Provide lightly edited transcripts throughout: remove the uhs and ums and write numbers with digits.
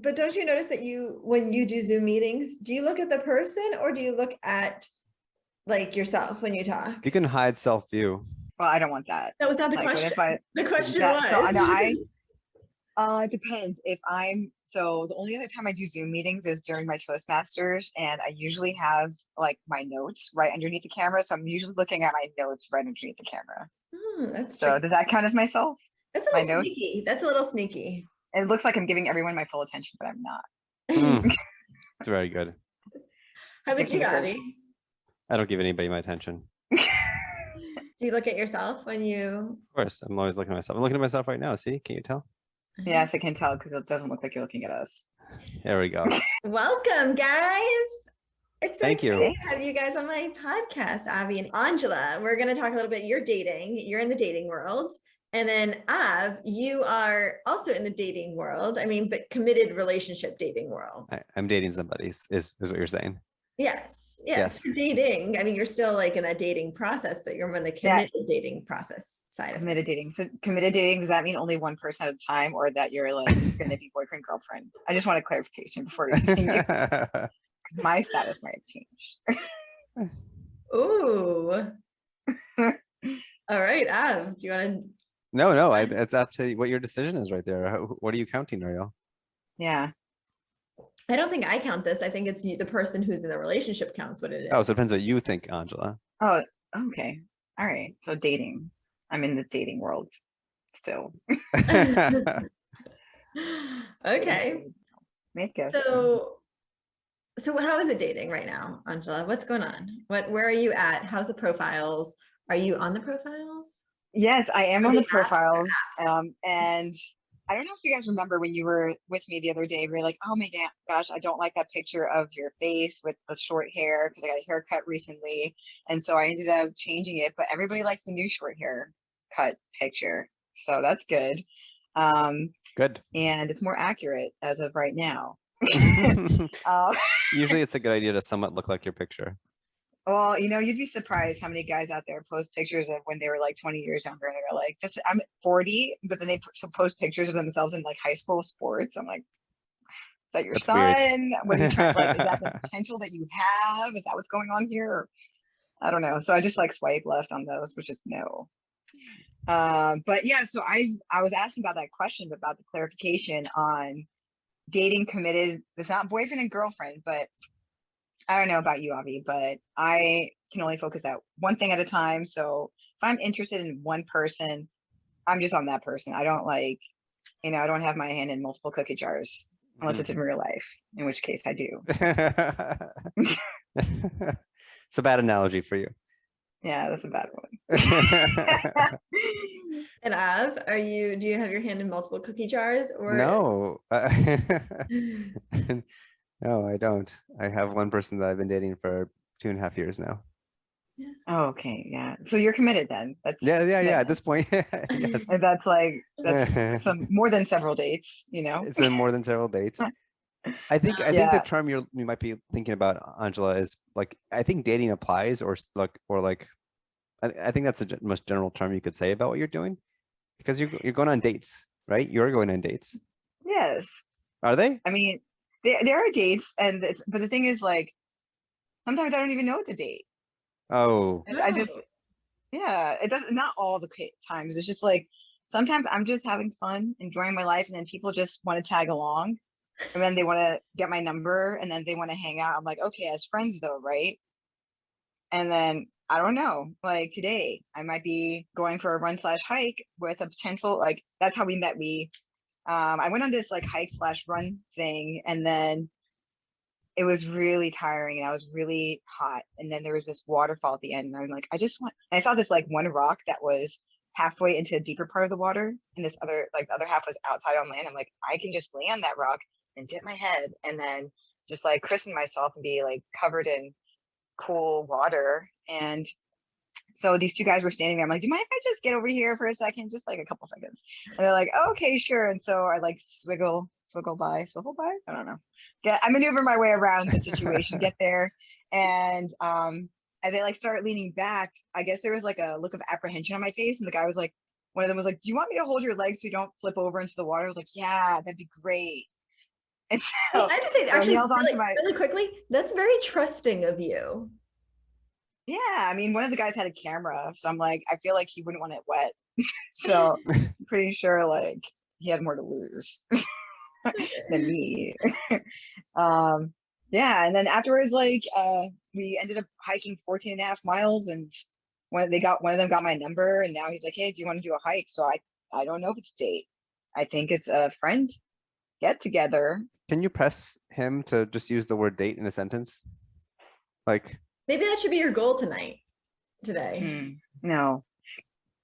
But don't you notice that when you do Zoom meetings, do you look at the person or do you look at like yourself when you talk? You can hide self view. Well, I don't want that. That was not the Like, what question. if The question that, so I know was. it depends. So the only other time I do Zoom meetings is during my Toastmasters, and I usually have like my notes right underneath the camera. So I'm usually looking at my notes right underneath the camera. That's So tricky. does that count as myself? That's a My little notes? sneaky. That's a little sneaky. It looks like I'm giving everyone my full attention, but I'm not. It's very good. How about Gets you, me first. Abby? I don't give anybody my attention. Do you look at yourself when you? Of course, I'm always looking at myself. I'm looking at myself right now. See, can you tell? Yes, I can tell because it doesn't look like you're looking at us. There we go. Welcome, guys. It's so Thank you. exciting to have you guys on my podcast, Avi and Angela. We're going to talk a little bit. You're dating. You're in the dating world. And then Av, you are also in the dating world. I mean, but committed relationship dating world. I'm dating somebody is what you're saying. Yes. Yes. You're dating. I mean, you're still like in that dating process, but you're in the committed dating process side of it. Committed dating. So committed dating, does that mean only one person at a time, or that you're like going to be boyfriend, girlfriend? I just want a clarification before we continue. Because my status might have changed. Ooh. All right, Av, do you want to? No, it's up to what your decision is right there. What are you counting, Ariel? Yeah. I don't think I count this. I think it's the person who's in the relationship counts what it is. Oh, so it depends what you think, Angela. Oh, okay. All right. So dating. I'm in the dating world still. Okay. Make guess. So how is it dating right now, Angela? What's going on? Where are you at? How's the profiles? Are you on the profiles? Yes, I am on the apps? profiles. And I don't know if you guys remember when you were with me the other day, we were like, oh my gosh, I don't like that picture of your face with the short hair because I got a haircut recently. And so I ended up changing it, but everybody likes the new short hair cut picture. So that's good. Good. And it's more accurate as of right now. Usually it's a good idea to somewhat look like your picture. Well, you'd be surprised how many guys out there post pictures of when they were like 20 years younger, and they're like, I'm 40, but then they post pictures of themselves in like high school sports. I'm like, is that your That's son? What are you trying, like, is that the potential that you have? Is that what's going on here? Or, I don't know. So I just like swipe left on those, which is no. But yeah, so I was asking about that question, about the clarification on dating committed. It's not boyfriend and girlfriend, but I don't know about you, Avi, but I can only focus at one thing at a time. So if I'm interested in one person, I'm just on that person. I don't like, I don't have my hand in multiple cookie jars unless it's in real life, in which case I do. It's a bad analogy for you. Yeah, that's a bad one. And Av, do you have your hand in multiple cookie jars or? No. No, I don't. I have one person that I've been dating for 2.5 years now. Yeah. Oh, okay. Yeah. So you're committed then. That's yeah. At this point, yes. That's some more than several dates, It's been more than several dates. I think the term you might be thinking about, Angela, is like, I think dating applies, or I think that's the most general term you could say about what you're doing, because you're going on dates, right? You're going on dates. Yes. Are they? I mean, there are dates, but the thing is, like, sometimes I don't even know what to date. Oh. I just, it doesn't, not all the times. It's just like, sometimes I'm just having fun, enjoying my life, and then people just want to tag along, and then they want to get my number, and then they want to hang out. I'm like, okay, as friends though, right? And then I don't know, like today I might be going for a run/hike with a potential, like, that's how we met. I went on this like hike/run thing, and then it was really tiring and I was really hot. And then there was this waterfall at the end, and I'm like, and I saw this like one rock that was halfway into a deeper part of the water, and this other, like the other half was outside on land. I'm like, I can just lay on that rock and dip my head and then just like christen myself and be like covered in cool water. And so these two guys were standing there. I'm like, do you mind if I just get over here for a second? Just like a couple seconds. And they're like, oh, okay, sure. And so I like swivel by. I don't know. I maneuver my way around the situation, get there. And as I like start leaning back, I guess there was like a look of apprehension on my face. And the guy was like, one of them was like, do you want me to hold your legs so you don't flip over into the water? I was like, yeah, that'd be great. And Hey, so, I have to say, so he actually, held on really, to my, really quickly, that's very trusting of you. yeah, I mean, one of the guys had a camera, so I'm like, I feel like he wouldn't want it wet. So I'm pretty sure like he had more to lose than me. Yeah, and then afterwards, like we ended up hiking 14 and a half miles, and one of them got my number, and now he's like, hey, do you want to do a hike? So I don't know if it's a date. I think it's a friend get together. Can you press him to just use the word date in a sentence? Like, Maybe that should be your goal tonight, today. No.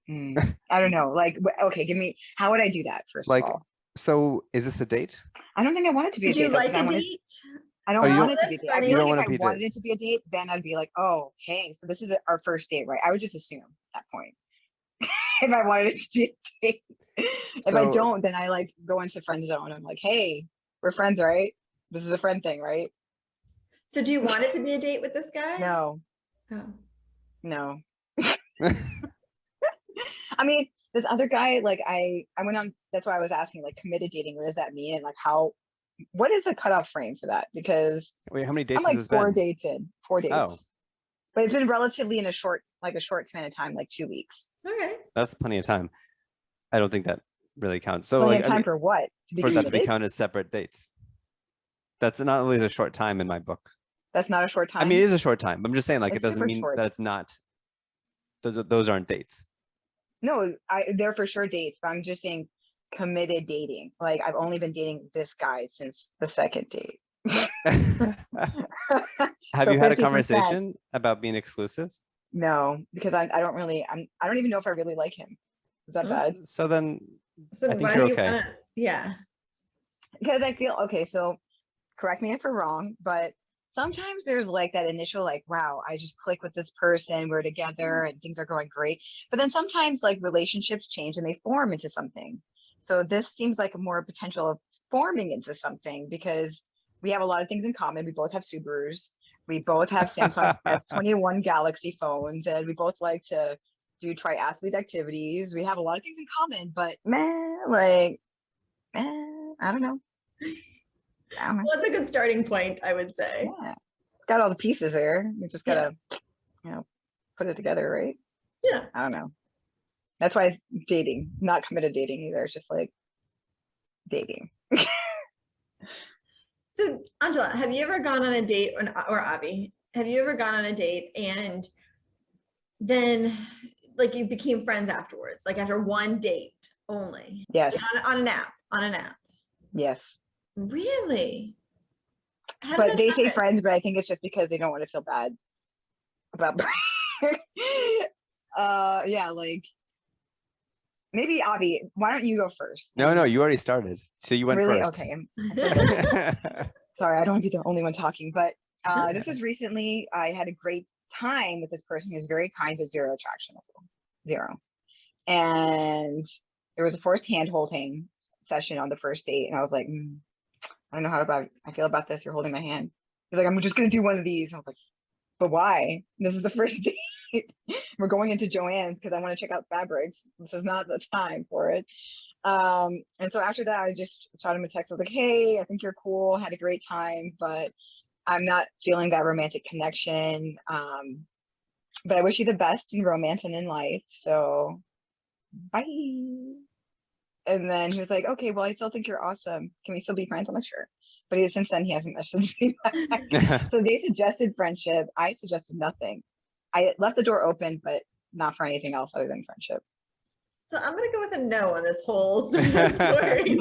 I don't know. Like, okay, how would I do that first like, of all? so is this a date? I don't think I want it to be a Would you date though, like 'cause a date? I Oh, don't you want don't- it to be a that's date. I funny. feel You don't like wanna if I be wanted date. it to be a date, then I'd be like, oh, hey, so this is our first date, right? I would just assume at that point if I wanted it to be a date. If I So- don't, then I like go into friend zone. I'm like, hey, we're friends, right? This is a friend thing, right? So do you want it to be a date with this guy? No, Oh. no. I mean, this other guy, like I went on, that's why I was asking, like, committed dating, what does that mean? And like what is the cutoff frame for that? Because Wait, how many I'm dates has like this 4 been? dates in, 4 dates. Oh. But it's been relatively in a short span of time, like 2 weeks. Okay. That's plenty of time. I don't think that really counts. So Plenty like, of I time mean, for what? To be for that to be committed? counted as separate dates. That's not only a short time in my book. That's not a short time. I mean, it is a short time. But I'm just saying, like, it It's doesn't super mean short. that it's not. Those aren't dates. No, they're for sure dates, but I'm just saying committed dating. Like I've only been dating this guy since the second date. Have So you had a 50%. conversation about being exclusive? No, because I don't really, I don't even know if I really like him. Is that bad? So then, So I think why you're do you okay. wanna, yeah. Because I feel, okay, so correct me if I'm wrong, but sometimes there's like that initial, like, wow, I just click with this person, we're together and things are going great. But then sometimes like relationships change and they form into something. So this seems like a more potential of forming into something because we have a lot of things in common. We both have Subarus. We both have Samsung S21 Galaxy phones, and we both like to do triathlete activities. We have a lot of things in common, but man, like, I don't know. I don't know. Well, that's a good starting point, I would say. Yeah, got all the pieces there. We just gotta, put it together, right? Yeah. I don't know. That's why it's dating, not committed dating either. It's just like dating. So Angela, have you ever gone on a date, or Avi, have you ever gone on a date and then like you became friends afterwards, like after one date only? Yes. On an app? Yes. Really? How did But that they say happen? friends, but I think it's just because they don't want to feel bad about yeah, like maybe Avi, why don't you go first? No, you already started. So you went Really? first. Okay. Sorry, I don't want to be the only one talking, but this was recently. I had a great time with this person who's very kind but zero attraction level. Zero. And there was a forced hand holding session on the first date. And I was like, I don't know I feel about this. You're holding my hand. He's like, I'm just going to do one of these. I was like, but why? This is the first date. We're going into Joann's because I want to check out fabrics. This is not the time for it. And so after that, I just shot him a text. I was like, hey, I think you're cool. Had a great time, but I'm not feeling that romantic connection. But I wish you the best in romance and in life. So bye. And then he was like, okay, well, I still think you're awesome. Can we still be friends? I'm like, sure. But since then, he hasn't messaged me back. So they suggested friendship. I suggested nothing. I left the door open, but not for anything else other than friendship. So I'm gonna go with a no on this whole story.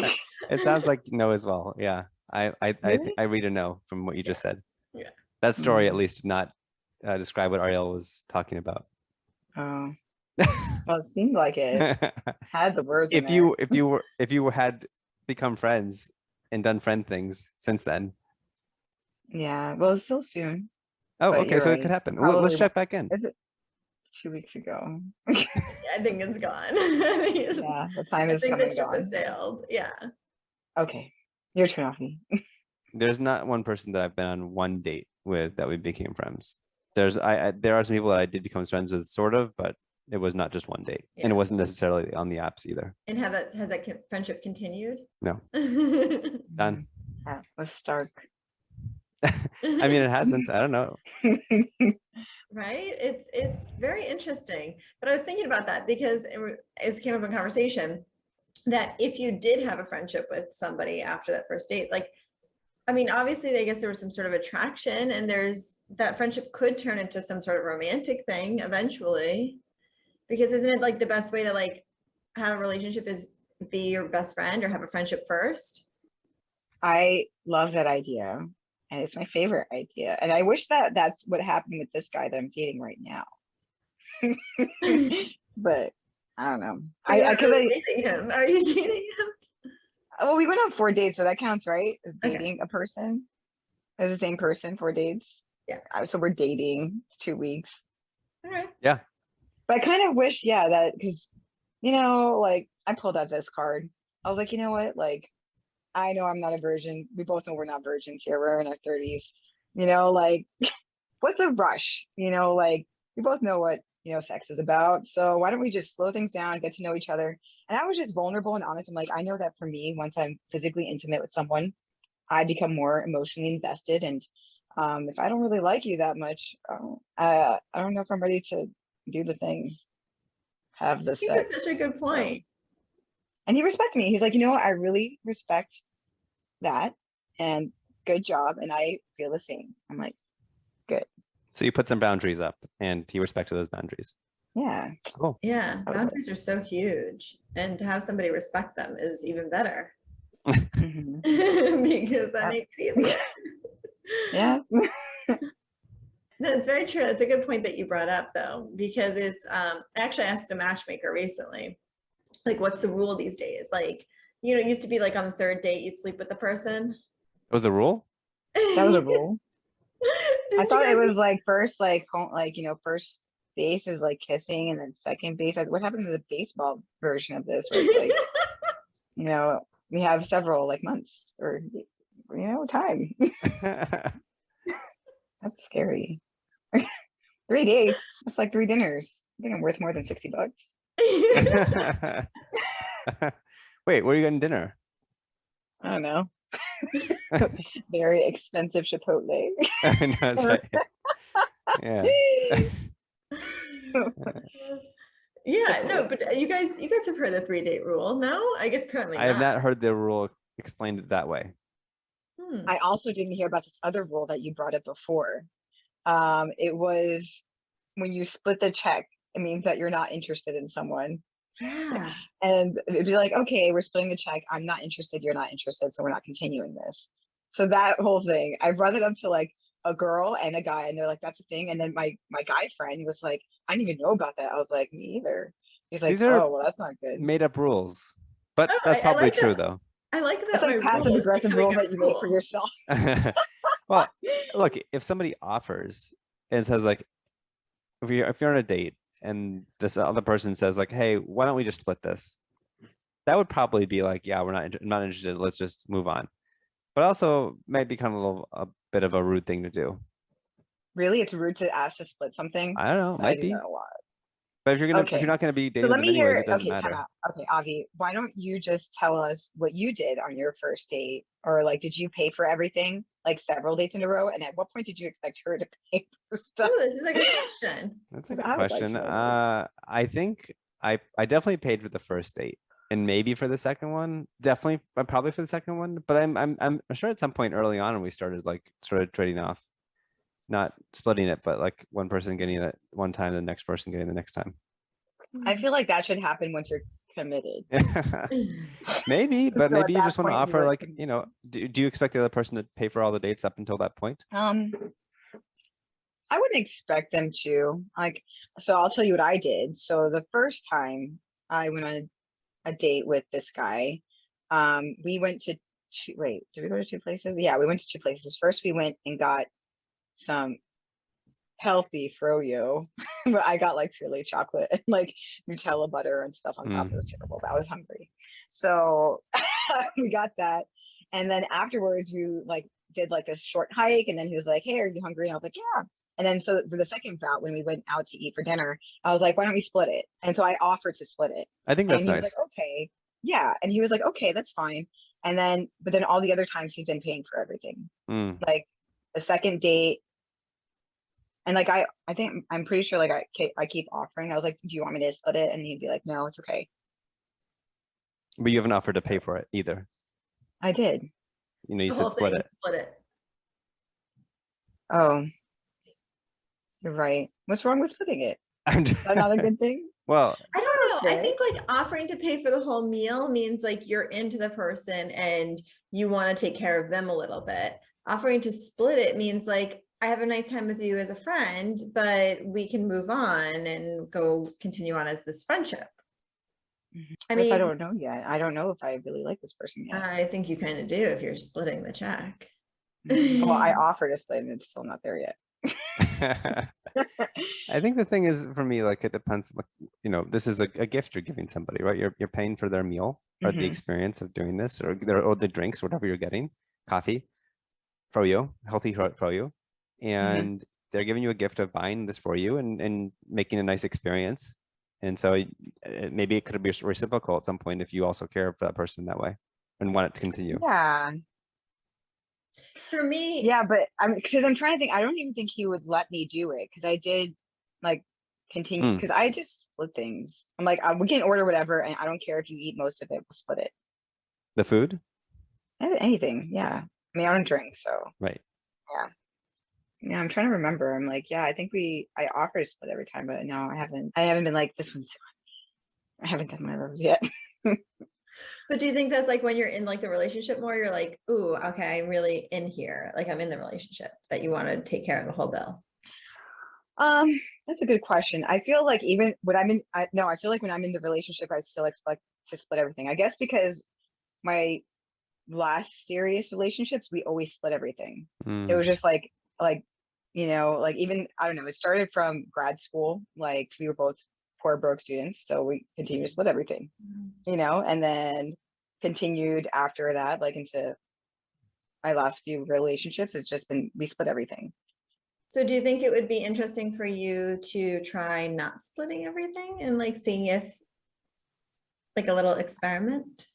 It sounds like no as well. Yeah, I Really? read a no from what you just said. Yeah. That story at least did not describe what Ariel was talking about. Oh, well, it seemed like it had the words. If you had become friends and done friend things since then. Yeah, well, it's still soon. Oh, But okay, you're so it right. could happen. Well, let's Probably check back in. Is it 2 weeks ago? I think it's gone. I think Yeah, the time is the coming and ship has gone. sailed. Yeah. Okay, your turn, off me. There's not one person that I've been on one date with that we became friends. There are some people that I did become friends with, sort of, but it was not just one date, and Yeah. it wasn't necessarily on the apps either. And has that friendship continued? No. Done. That was stark. I mean, it hasn't, I don't know. Right? It's very interesting. But I was thinking about that because it came up in conversation that if you did have a friendship with somebody after that first date, like, I mean, obviously, I guess there was some sort of attraction, and there's that friendship could turn into some sort of romantic thing eventually. Because isn't it like the best way to like have a relationship is be your best friend or have a friendship first? I love that idea. And it's my favorite idea. And I wish that that's what happened with this guy that I'm dating right now. But I don't know. You're not Cause really dating him. Are you dating him? well, we went on 4 dates, so that counts, right? As Okay. dating a person, as the same person, 4 dates. Yeah. So we're dating. It's 2 weeks. All right. Yeah. But I kind of wish, yeah, that because, you know, like I pulled out this card. I was like, you know what? Like, I know I'm not a virgin. We both know we're not virgins here. We're in our 30s. You know, like, what's the rush? You know, like, we both know what, you know, sex is about. So why don't we just slow things down, get to know each other? And I was just vulnerable and honest. I'm like, I know that for me, once I'm physically intimate with someone, I become more emotionally invested. And if I don't really like you that much, I don't know if I'm ready to do the thing, have the I think that's sex. such a good So, point. and he respected me. He's like, you know what? I really respect that and good job. And I feel the same. I'm like, good. So you put some boundaries up and he respected those boundaries. Yeah. Cool. Yeah, I was like, boundaries are so huge, and to have somebody respect them is even better mhm. because that makes it easier. Yeah. No, it's very true. It's a good point that you brought up though, because it's actually I asked a matchmaker recently, like, what's the rule these days? Like, you know, it used to be like on the third date you'd sleep with the person. That was the rule? That was a rule. I Didn't you thought it guys- was like first, like, like, you know, first base is like kissing and then second base. Like, what happened to the baseball version of this? Where it's like, you know, we have several like months or, you know, time. That's scary. 3 dates. That's like 3 dinners. I think I'm worth more than $60. Wait, where are you getting dinner? I don't know. Very expensive Chipotle. No, that's right. Yeah. Yeah, no, but you guys have heard the 3-date rule, no? I guess currently I have not heard the rule explained that way. I also didn't hear about this other rule that you brought up before. It was when you split the check, it means that you're not interested in someone. Yeah. And it'd be like, okay, we're splitting the check. I'm not interested. You're not interested. So we're not continuing this. So that whole thing, I brought it up to like a girl and a guy, and they're like, that's a thing. And then my guy friend was like, I didn't even know about that. I was like, me either. He's like, These are oh, well, that's not good. Made up rules, but Oh, that's I probably like true that. though. I like that. It's like my passive rule is aggressive becoming rule a that you make for rule. yourself. Well, look, if somebody offers and says like, if you're on a date and this other person says like, hey, why don't we just split this? That would probably be like, yeah, we're not interested. Let's just move on. But also might become a bit of a rude thing to do. Really, it's rude to ask to split something. I don't know, I might do be. that a lot. But if you're Okay. not gonna be So dating let them me anyways, hear. it doesn't Okay, time matter. out. Okay, Avi, why don't you just tell us what you did on your first date, or like, did you pay for everything, like several dates in a row? And at what point did you expect her to pay for stuff? Oh, this is a good question. That's a Because good I would like question. to know I think I definitely paid for the first date and maybe for the second one. Definitely, probably for the second one. But I'm sure at some point early on when we started trading off, not splitting it, but like one person getting it one time, the next person getting the next time. I feel like that should happen once you're committed. Maybe, but So at maybe you that just want to point, you offer were like, you know, do you expect the other person to pay for all the dates up until that point? I wouldn't expect them to. Like, so I'll tell you what I did. So the first time I went on a date with this guy, we went to wait, did we go to 2 places? Yeah, we went to 2 places. First, we went and got some healthy froyo. But I got like purely chocolate and like Nutella butter and stuff on top. It was terrible, but I was hungry. So we got that. And then afterwards we like did like a short hike, and then he was like, hey, are you hungry? And I was like, yeah. And then so for the second bout, when we went out to eat for dinner, I was like, why don't we split it? And so I offered to split it. I think And that's he was nice. like, okay. Yeah. And he was like, okay, that's fine. And then, but then all the other times he's been paying for everything. Mm. Like the second date. And like, I think, I'm pretty sure like I keep offering. I was like, do you want me to split it? And he'd be like, no, it's okay. But you haven't offered to pay for it either. I did. You know, you The said whole split thing, it. split it. Oh, you're right. What's wrong with splitting it? I'm Is that not a good thing? Well, I don't know. I Right. think like offering to pay for the whole meal means like you're into the person and you want to take care of them a little bit. Offering to split it means like, I have a nice time with you as a friend, but we can move on and go continue on as this friendship. I What if I mean, don't know yet? I don't know if I really like this person yet. I think you kind of do if you're splitting the check. Well, I offer to split and it's still not there yet. I think the thing is for me, like it depends, like, you know, this is a gift you're giving somebody, right? You're paying for their meal or the Mhm. experience of doing this or the drinks, whatever you're getting, coffee, froyo, healthy froyo. And they're giving you a gift of buying this for you and making a nice experience. And so maybe it could be reciprocal at some point if you also care for that person that way and want it to continue. Yeah. For me, Yeah, but because I'm trying to think, I don't even think he would let me do it because I did like continue because I just split things. I'm like, we can order whatever, and I don't care if you eat most of it, we'll split it. The food? Anything, yeah. I mean, I don't drink, so Right. yeah. I'm trying to remember. I'm like, yeah, I think I offer to split every time, but no, I haven't been like this one's. I haven't done one of those yet. but do you think that's like when you're in like the relationship more, you're like, ooh, okay, I'm really in here. Like I'm in the relationship that you want to take care of the whole bill. That's a good question. I feel like even when I'm in, I feel like when I'm in the relationship, I still expect to split everything. I guess because my last serious relationships, we always split everything. It was just like, you know, like even, I don't know, it started from grad school. Like we were both poor broke students. So we continued to split everything, you know, and then continued after that, like into my last few relationships. It's just been, we split everything. So do you think it would be interesting for you to try not splitting everything and like seeing if like a little experiment?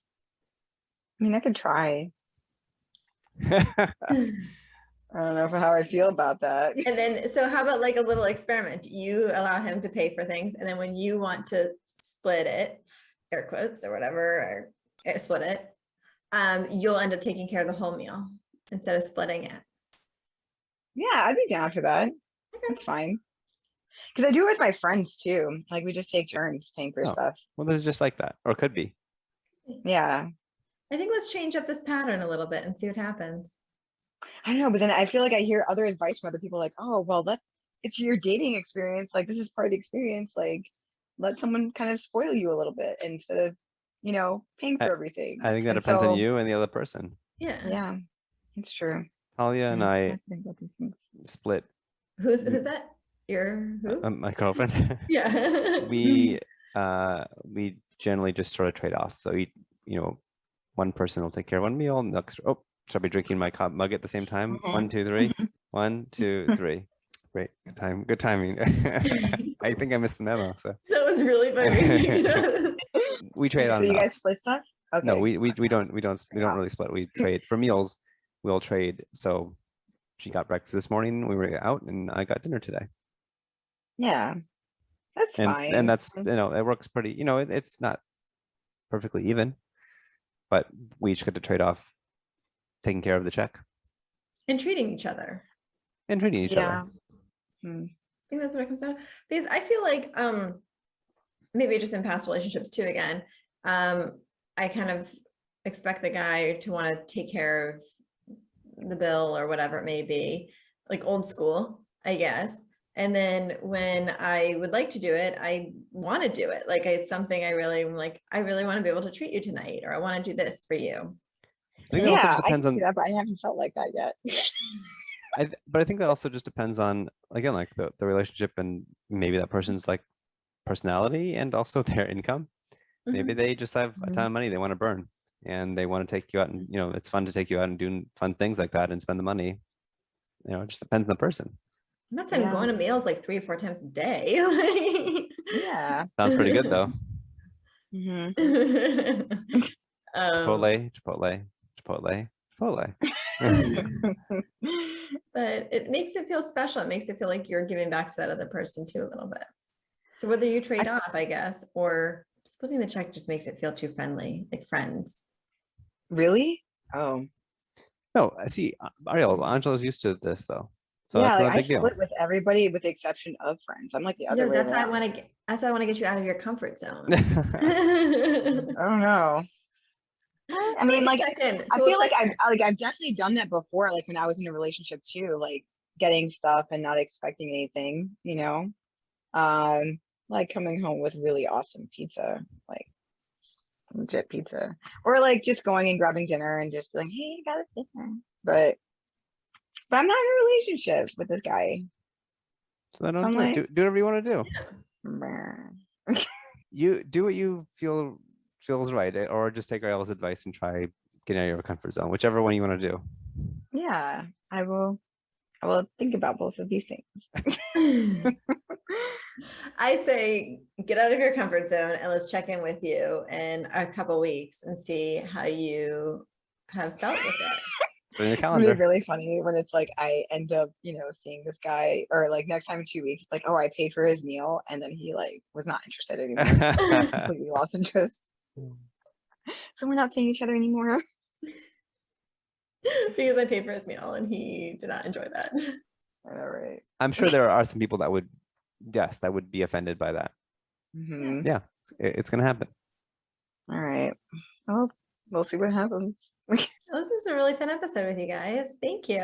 I mean, I could try. I don't know how I feel about that. And then, so how about like a little experiment? You allow him to pay for things, and then when you want to split it, air quotes or whatever, or split it, you'll end up taking care of the whole meal instead of splitting it. Yeah, I'd be down for that. That's fine. Because I do it with my friends too. Like we just take turns paying for stuff. Well, this is just like that, or it could be. Yeah. I think let's change up this pattern a little bit and see what happens. I don't know, but then I feel like I hear other advice from other people like, oh, well, it's your dating experience. Like this is part of the experience. Like let someone kind of spoil you a little bit instead of, you know, paying for everything. I think that depends on you and the other person. Yeah. Yeah, it's true. Talia and I think about these things. split. Who's that? Your who? My girlfriend. Yeah. we generally just sort of trade off. So you know, one person will take care of one meal, and the next, oh, should I be drinking my mug at the same time? 1, 2, 3. 1, 2, 3. Great, good timing. I think I missed the memo. So that was really funny. we trade on. So you guys split stuff? Okay. No, we don't really split. We trade for meals. We'll trade. So she got breakfast this morning. We were out, and I got dinner today. Yeah, that's fine. And that's, you know, it works pretty. You know, it's not perfectly even, but we each get to trade off taking care of the check and treating each other and treating each other. I think that's what it comes down to. Because I feel like maybe just in past relationships too, again, I kind of expect the guy to want to take care of the bill or whatever it may be, like old school, I guess. And then when I would like to do it, I want to do it. Like it's something I really want to be able to treat you tonight, or I want to do this for you. I think it also just I depends can on see that, but I haven't felt like that yet. but I think that also just depends on, again, like the relationship and maybe that person's like personality and also their income. Maybe they just have a ton of money they want to burn and they want to take you out, and you know, it's fun to take you out and do fun things like that and spend the money. You know, it just depends on the person. I'm not saying going to meals like 3 or 4 times a day. Yeah. Sounds pretty good though. Mm-hmm. Chipotle. Chipotle. Chipotle. But it makes it feel special. It makes it feel like you're giving back to that other person too a little bit. So whether you trade off, I guess, or splitting the check just makes it feel too friendly, like friends. Really? Oh, No, I see, Ariel, Angela's used to this though. So yeah, that's like not a I big deal. split with everybody with the exception of friends. I'm like the other way That's why I around. want to get. That's why I want to get you out of your comfort zone. I don't know. I mean, like, check in. I So feel we'll like I've definitely done that before, like when I was in a relationship too, like getting stuff and not expecting anything, you know? Like coming home with really awesome pizza, like legit pizza. Or like just going and grabbing dinner and just being, hey, I got us dinner. But I'm not in a relationship with this guy. So then So don't I'm do it. like, Do whatever you want to do. "Meh." You do what you feels right, or just take Ariel's advice and try getting out of your comfort zone, whichever one you want to do. Yeah, I will think about both of these things. I say get out of your comfort zone and let's check in with you in a couple weeks and see how you have felt with it. Put it in your It'd be calendar. really funny when it's like I end up, seeing this guy, or like next time in 2 weeks, it's like, oh, I paid for his meal, and then he like was not interested anymore. Just completely lost interest. So we're not seeing each other anymore. Because I paid for his meal and he did not enjoy that. All right. I'm sure there are some people that would, yes, that would be offended by that. Hmm. Yeah, it's gonna happen. All right. Well, we'll see what happens. Well, this is a really fun episode with you guys. Thank you.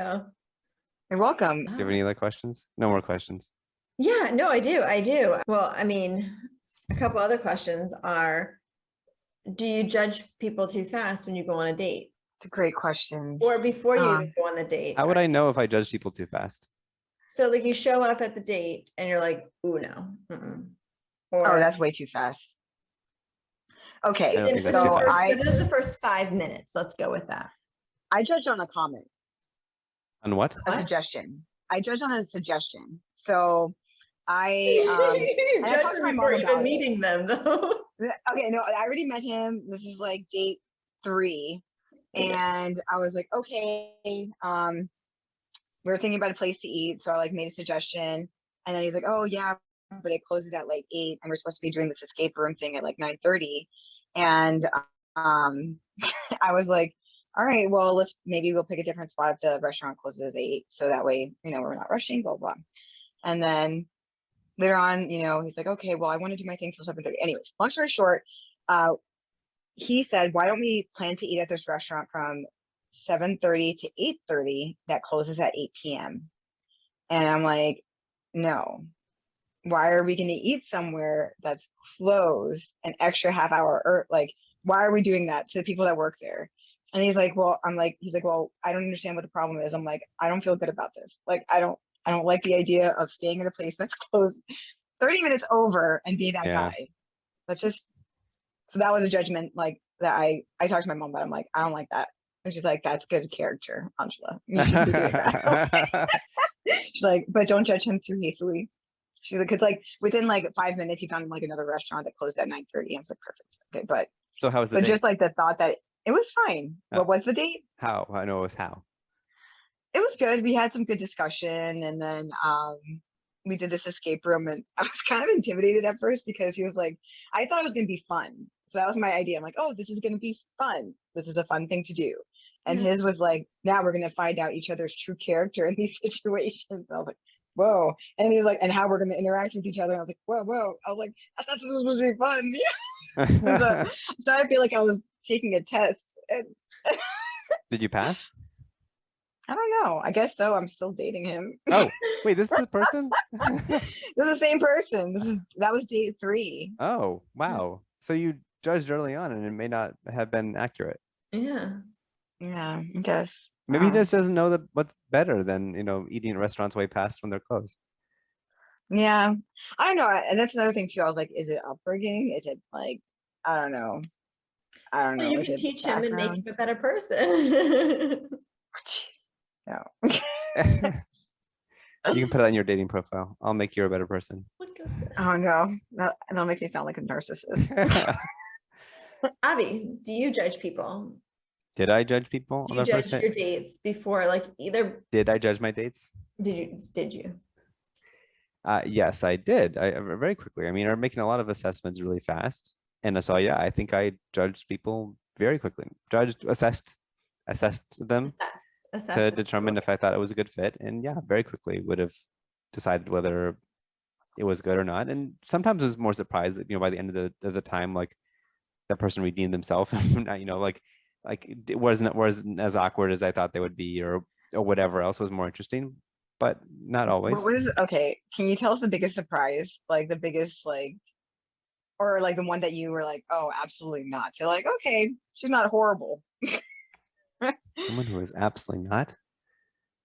You're welcome. Do you have any other questions? No more questions. Yeah, no, I do. Well, I mean, a couple other questions are, do you judge people too fast when you go on a date? It's a great question. Or before you Um, even go on the date? How would I know if I judge people too fast? So like you show up at the date and you're like, ooh, no. Mm-mm. Oh, Or that's way too fast. Okay, I don't think within that's too so fast. within the first 5 minutes, let's go with that. I judge on a comment, On what? a What? suggestion. I judge on a suggestion. So I You and I judge talked to them my before mom even about it. meeting them, though. Okay, no, I already met him. This is like date 3. Okay. And I was like, okay, we were thinking about a place to eat. So I like made a suggestion. And then he's like, oh yeah, but it closes at like 8 and we're supposed to be doing this escape room thing at like 9:30. And I was like, all right, well, maybe we'll pick a different spot if the restaurant closes at 8. So that way, we're not rushing, blah, blah. And then later on, he's like, okay, well, I want to do my thing till 7:30. Anyways, long story short, he said, why don't we plan to eat at this restaurant from 7:30 to 8:30 that closes at 8 p.m. And I'm like, no, why are we going to eat somewhere that's closed an extra half hour? Or like, why are we doing that to the people that work there? And he's like, well, I don't understand what the problem is. I'm like, I don't feel good about this. Like, I don't like the idea of staying in a place that's closed 30 minutes over and be that guy. So that was a judgment like that I talked to my mom about. I'm like, I don't like that. And she's like, that's good character, Angela. You should be doing that. She's like, but don't judge him too hastily. She's like, cause like within like 5 minutes, he found like another restaurant that closed at 9:30. I was like, perfect. Okay, but So how was the date? just like the thought that it was fine. What was the date? How? I know it was how. It was good. We had some good discussion, and then we did this escape room, and I was kind of intimidated at first because he was like, I thought it was gonna be fun. So that was my idea. I'm like, oh, this is gonna be fun. This is a fun thing to do. And his was like, now we're gonna find out each other's true character in these situations. I was like, whoa. And he's like, and how we're gonna interact with each other. And I was like, whoa. I was like, I thought this was supposed to be fun. So I feel like I was taking a test. And Did you pass? I don't know. I guess so. I'm still dating him. Oh, wait, this is the person? This is the same person. That was date 3. Oh, wow. So you judged early on and it may not have been accurate. Yeah. Yeah, I guess. Maybe he just doesn't know what's better than, eating at restaurants way past when they're closed. Yeah. I don't know. And that's another thing too. I was like, is it upbringing? Is it like, I don't know. Well, you Is can it teach him and make him background? a better person. No. You can put that in your dating profile. I'll make you a better person. Oh no. That'll make me sound like a narcissist. Abby, do you judge people? Did I judge people Do on you their first judge date? your dates before, like either, Did I judge my dates? did you? Yes, I did. I very quickly. I mean, I'm making a lot of assessments really fast, and so yeah, I think I judged people very quickly. Assessed them to Assessed. determine if I thought it was a good fit, and yeah, very quickly would have decided whether it was good or not. And sometimes I was more surprised that by the end of the time, like that person redeemed themselves. It wasn't as awkward as I thought they would be, or whatever else was more interesting, but not What always. was okay? Can you tell us the biggest surprise? Like the biggest or like the one that you were like, oh, absolutely not. So like, okay, she's not horrible. Someone who is absolutely not.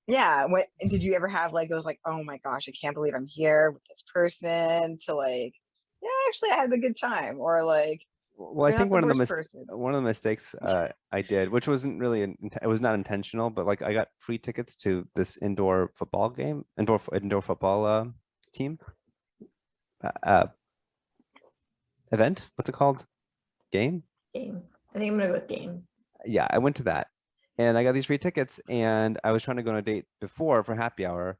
Yeah. What did you ever have like those like, oh my gosh, I can't believe I'm here with this person to like, yeah, actually I had a good time, or like Well, I you're think not the worst person. one of the mistakes I did, which wasn't really it was not intentional, but like I got free tickets to this indoor football game, indoor football team uh, event. What's it called? Game? Game. I think I'm gonna go with game. Yeah, I went to that, and I got these free tickets, and I was trying to go on a date before for happy hour.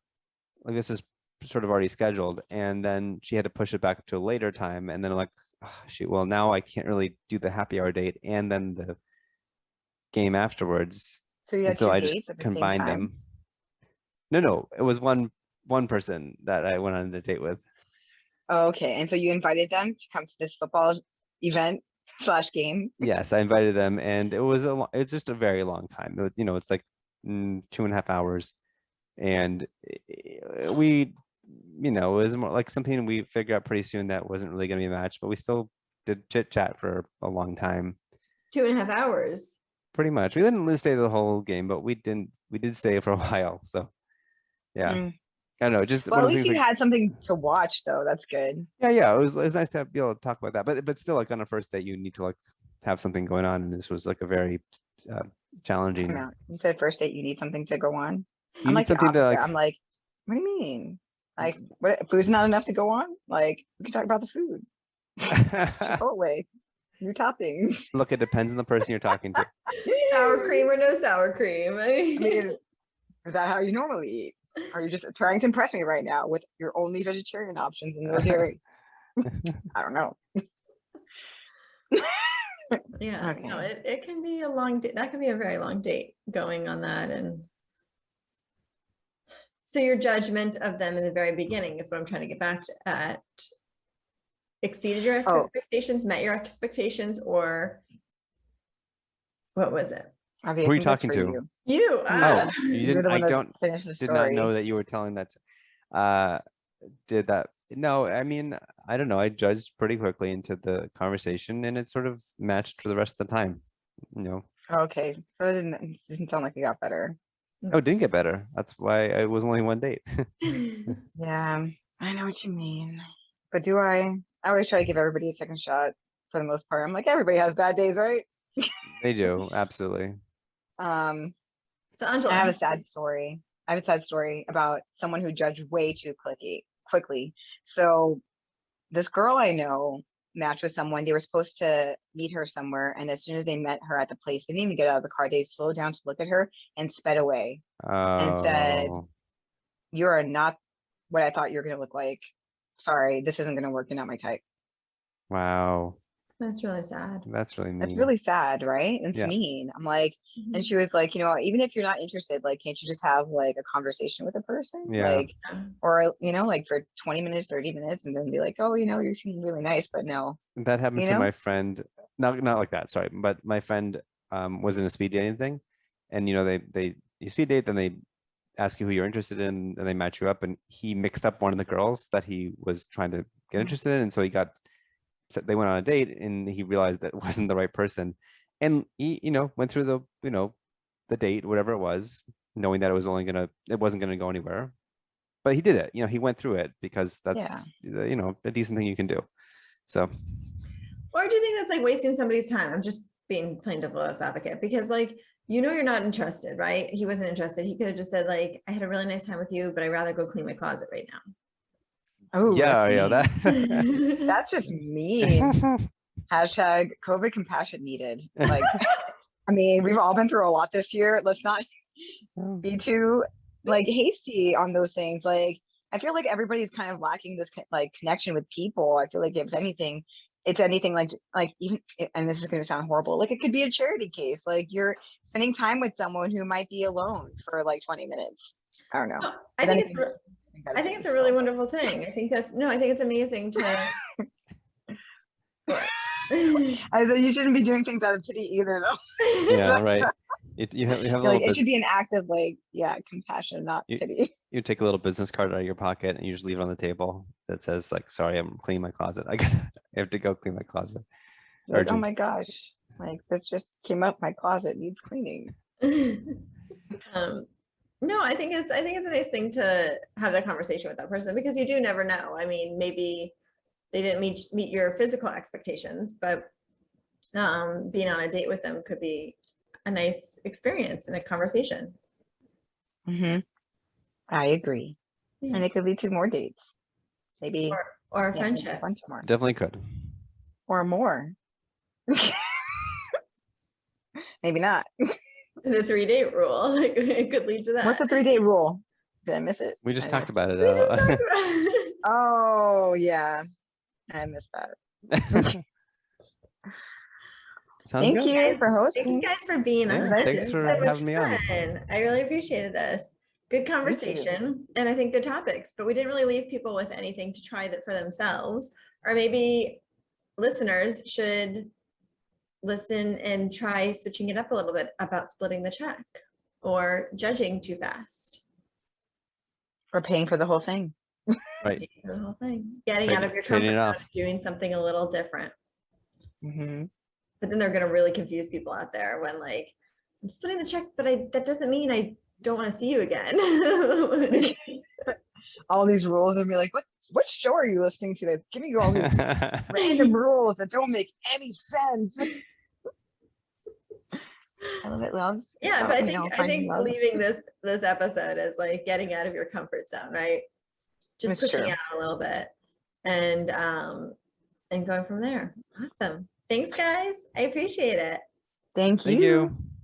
Like this is sort of already scheduled, and then she had to push it back to a later time, and then I'm like, oh, shoot, well now I can't really do the happy hour date and then the game afterwards, So you and had so two I just dates at the same combined time. them. No, it was one person that I went on a date with. Oh, okay. And so you invited them to come to this football event slash game. Yes, I invited them, and it's just a very long time. It's like 2.5 hours, and we, it was more like something we figured out pretty soon that wasn't really going to be a match, but we still did chit chat for a long time. 2.5 hours. Pretty much. We didn't really stay the whole game, but we did stay for a while. So yeah, Mm. I don't know. Just Well, one at of the least things you like, had something to watch though. That's good. yeah, it was nice to be able to talk about that. But still, like on a first date, you need to like have something going on, and this was like a very uh, Time challenging. out. You said first date, you need something to go on. You I'm need like the something to opposite. like I'm like, what do you mean? Like, what? Food's not enough to go on? Like, we can talk about the food. Chipotle, new toppings. look. It depends on the person you're talking to. Sour cream or no sour cream? I mean, is that how you normally eat? Are you just trying to impress me right now with your only vegetarian options and no dairy? I don't know. Yeah, Okay. no, it can be a long date. That could be a very long date going on that. And so your judgment of them in the very beginning is what I'm trying to get back to at. Exceeded your Oh. expectations, met your expectations, or what was it? Avi, I Who are you think that's talking for to? you. You. Oh, you You're didn't. the I one that don't. finished the Did not know story. that you were telling that. Uh, did that? No, I mean, I don't know. I judged pretty quickly into the conversation, and it sort of matched for the rest of the time. Okay, so it didn't sound like it got better. Oh, it didn't get better. That's why it was only one date. Yeah, I know what you mean. But do I? I always try to give everybody a second shot for the most part. I'm like, everybody has bad days, right? They do, absolutely. So I have Angela, a sad story. I have a sad story about someone who judged way too quickly. So this girl I know matched with someone. They were supposed to meet her somewhere, and as soon as they met her at the place, they didn't even get out of the car. They slowed down to look at her and sped away and said, Oh, "You are not what I thought you were gonna look like. Sorry, this isn't gonna work. You're not my type." wow. that's really sad. That's really That's mean. really sad, right? It's Yeah. mean. I'm like, and Mhm. she was like, even if you're not interested, like, can't you just have like a conversation with a person? Yeah. Like, or, like for 20 minutes, 30 minutes, and then be like, oh, you seem really nice, but no, That happened you to know? my friend. Not like that, sorry. But my friend was in a speed dating thing. And you speed date, then they ask you who you're interested in, and they match you up. And he mixed up one of the girls that he was trying to get Oh. interested in. And so they went on a date, and he realized that it wasn't the right person. And he, went through the date, whatever it was, knowing that it wasn't gonna go anywhere. But he did it. He went through it because that's a decent thing you can do. So Or do you think that's like wasting somebody's time? I'm just being plain devil's advocate because like, you're not interested, right? He wasn't interested. He could have just said like, I had a really nice time with you, but I'd rather go clean my closet right now. Oh, yeah, that's mean. that. That's just mean. Hashtag COVID compassion needed. Like, I mean, we've all been through a lot this year. Let's not Oh, be too like hasty on those things. Like, I feel like everybody's kind of lacking this like connection with people. I feel like if anything, it's anything like even, and this is going to sound horrible, like it could be a charity case. Like you're spending time with someone who might be alone for like 20 minutes. I don't know. No, But then again, I think it's a really wonderful thing. I think I think it's amazing to. What? I said you shouldn't be doing things out of pity either, though. yeah, right. You have a Like little it bit. should be an act of like, yeah, compassion, not You- pity. You take a little business card out of your pocket and you just leave it on the table that says like, sorry, I'm cleaning my closet. I have to go clean my closet. Like, oh Urgent. my gosh, like this just came up. My closet needs cleaning. No, I think it's a nice thing to have that conversation with that person because you do never know. I mean, maybe they didn't meet your physical expectations, but being on a date with them could be a nice experience and a conversation. Mm-hmm. I agree. Yeah. And it could lead to more dates. Maybe Or a yeah, maybe a friendship. bunch more. Definitely could. Or more. Maybe not. The 3-date rule, like it could lead to that. What's the 3-date rule? Did I miss it? We just I talked missed about it. We just talked about it. Oh yeah, I missed that. Sounds Thank good. you Guys, for Thank you hosting. guys for being Yeah, on. thanks This was for so much having me on. fun. I really appreciated this. Good conversation and I think good topics, but we didn't really leave people with anything to try that for themselves. Or maybe listeners should listen and try switching it up a little bit about splitting the check or judging too fast. For paying for the whole thing. Right. The whole thing. Getting Trade- out of your trading comfort it zone, off. doing something a little different. Mm-hmm. But then they're gonna really confuse people out there when like, I'm splitting the check, but that doesn't mean I don't want to see you again. All these rules and be like, what show are you listening to that's giving you all these random rules that don't make any sense? I love it, love. Yeah, but I think finding love. leaving this episode is like getting out of your comfort zone, right? Just It's pushing true. out a little bit and going from there. Awesome. Thanks, guys. I appreciate it. Thank Thank you. you.